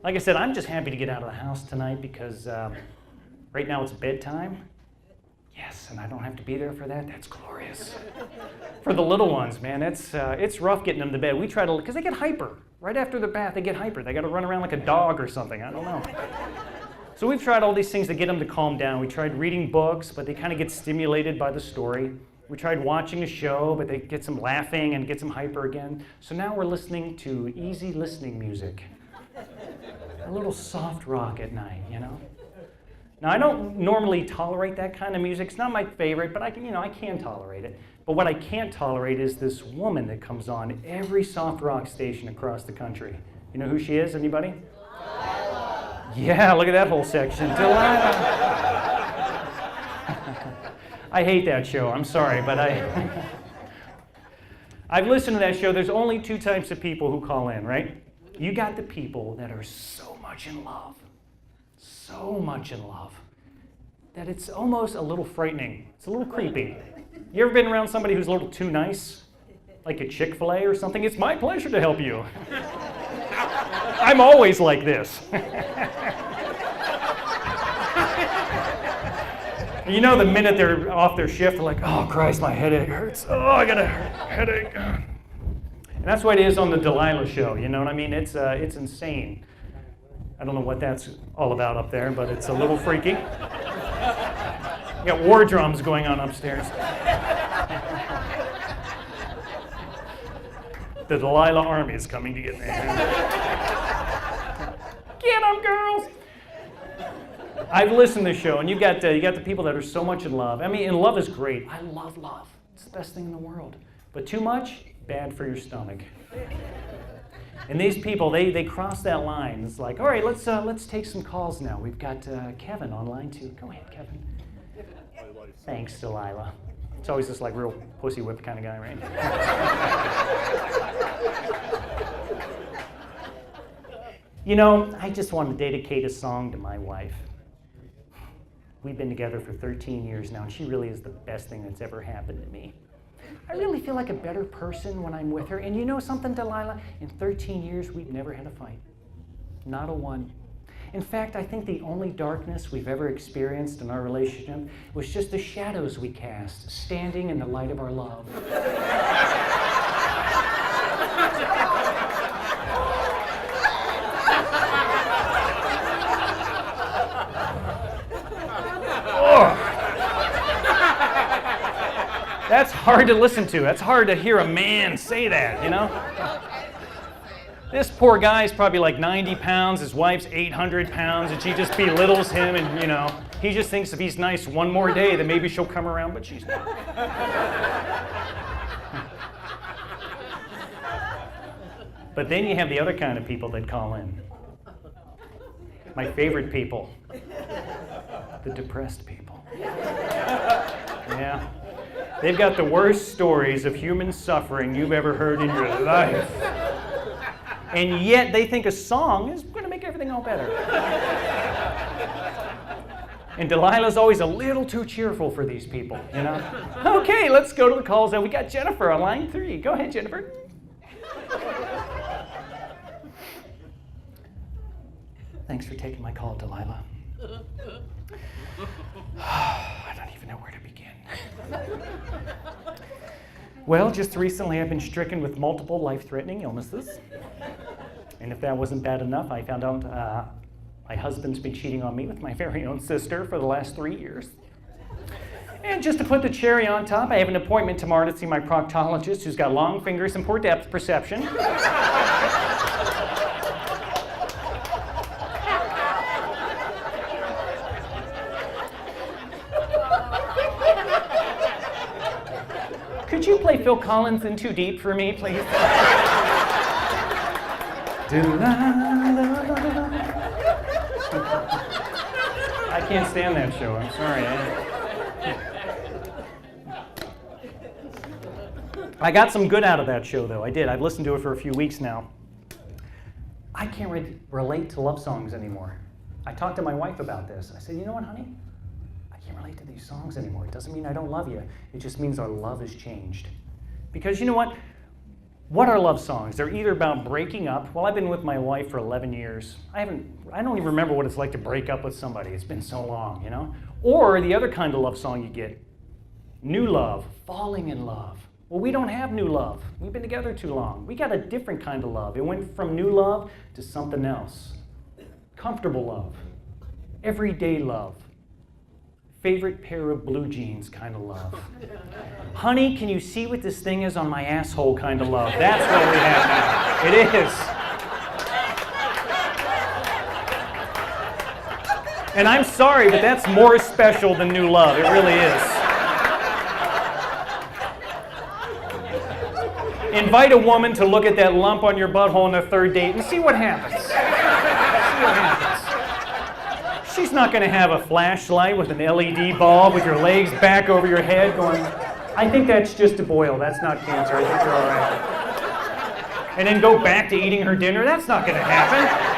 Like I said, I'm just happy to get out of the house tonight because right now it's bedtime. Yes, and I don't have to be there for that. That's glorious. For the little ones, man, it's rough getting them to bed. We try to, because they get hyper. Right after the bath, they get hyper. They got to run around like a dog or something. I don't know. So we've tried all these things to get them to calm down. We tried reading books, but they kind of get stimulated by the story. We tried watching a show, but they get some laughing and get some hyper again. So now we're listening to easy listening music. A little soft rock at night, you know? Now, I don't normally tolerate that kind of music. It's not my favorite, but I can tolerate it. But what I can't tolerate is this woman that comes on every soft rock station across the country. You know who she is? Anybody? Delilah. Yeah, look at that whole section. Delilah. I hate that show. I'm sorry, but I've listened to that show. There's only two types of people who call in, right? You got the people that are so much in love, that it's almost a little frightening. It's a little creepy. You ever been around somebody who's a little too nice? Like a Chick-fil-A or something? It's my pleasure to help you. I'm always like this. You know, the minute they're off their shift, they're like, oh, Christ, my headache hurts. Oh, I got a headache. And that's what it is on the Delilah show, you know what I mean? It's insane. I don't know what that's all about up there, but it's a little freaky. You got war drums going on upstairs. The Delilah army is coming to get me. Get them, girls! I've listened to the show, and you got the people that are so much in love. I mean, and love is great. I love love. It's the best thing in the world. But too much, bad for your stomach. And these people, they cross that line. It's like, all right, let's take some calls now. We've got Kevin online too. Go ahead, Kevin. Thanks, Delilah. It's always this like real pussy whip kind of guy, right? You know, I just want to dedicate a song to my wife. We've been together for 13 years now, and she really is the best thing that's ever happened to me. I really feel like a better person when I'm with her. And you know something, Delilah? In 13 years, we've never had a fight. Not a one. In fact, I think the only darkness we've ever experienced in our relationship was just the shadows we cast, standing in the light of our love. That's hard to listen to. That's hard to hear a man say that, you know? This poor guy's probably like 90 pounds, his wife's 800 pounds, and she just belittles him, and, you know, he just thinks if he's nice one more day, then maybe she'll come around, but she's not. But then you have the other kind of people that call in. My favorite people. The depressed people. Yeah. They've got the worst stories of human suffering you've ever heard in your life. And yet they think a song is going to make everything all better. And Delilah's always a little too cheerful for these people, you know? Okay, let's go to the calls. And we got Jennifer on line 3. Go ahead, Jennifer. Thanks for taking my call, Delilah. I don't even know where to begin. Well, just recently I've been stricken with multiple life-threatening illnesses. And if that wasn't bad enough, I found out my husband's been cheating on me with my very own sister for the last 3 years. And just to put the cherry on top, I have an appointment tomorrow to see my proctologist who's got long fingers and poor depth perception. Could you play Phil Collins in Too Deep for me, please? I can't stand that show. I'm sorry. I got some good out of that show, though. I did. I've listened to it for a few weeks now. I can't relate to love songs anymore. I talked to my wife about this. I said, you know what, honey? I can't relate to these songs anymore. It doesn't mean I don't love you. It just means our love has changed. Because you know what? What are love songs? They're either about breaking up. Well, I've been with my wife for 11 years. I don't even remember what it's like to break up with somebody. It's been so long, you know? Or the other kind of love song you get, new love, falling in love. Well, we don't have new love. We've been together too long. We got a different kind of love. It went from new love to something else. Comfortable love, everyday love, favorite pair of blue jeans kind of love. Honey, can you see what this thing is on my asshole kind of love? That's what we have now. It is. And I'm sorry, but that's more special than new love. It really is. Invite a woman to look at that lump on your butthole on the third date and see what happens. See what happens. She's not going to have a flashlight with an LED bulb with your legs back over your head going, I think that's just a boil. That's not cancer. I think you're all right. And then go back to eating her dinner. That's not going to happen.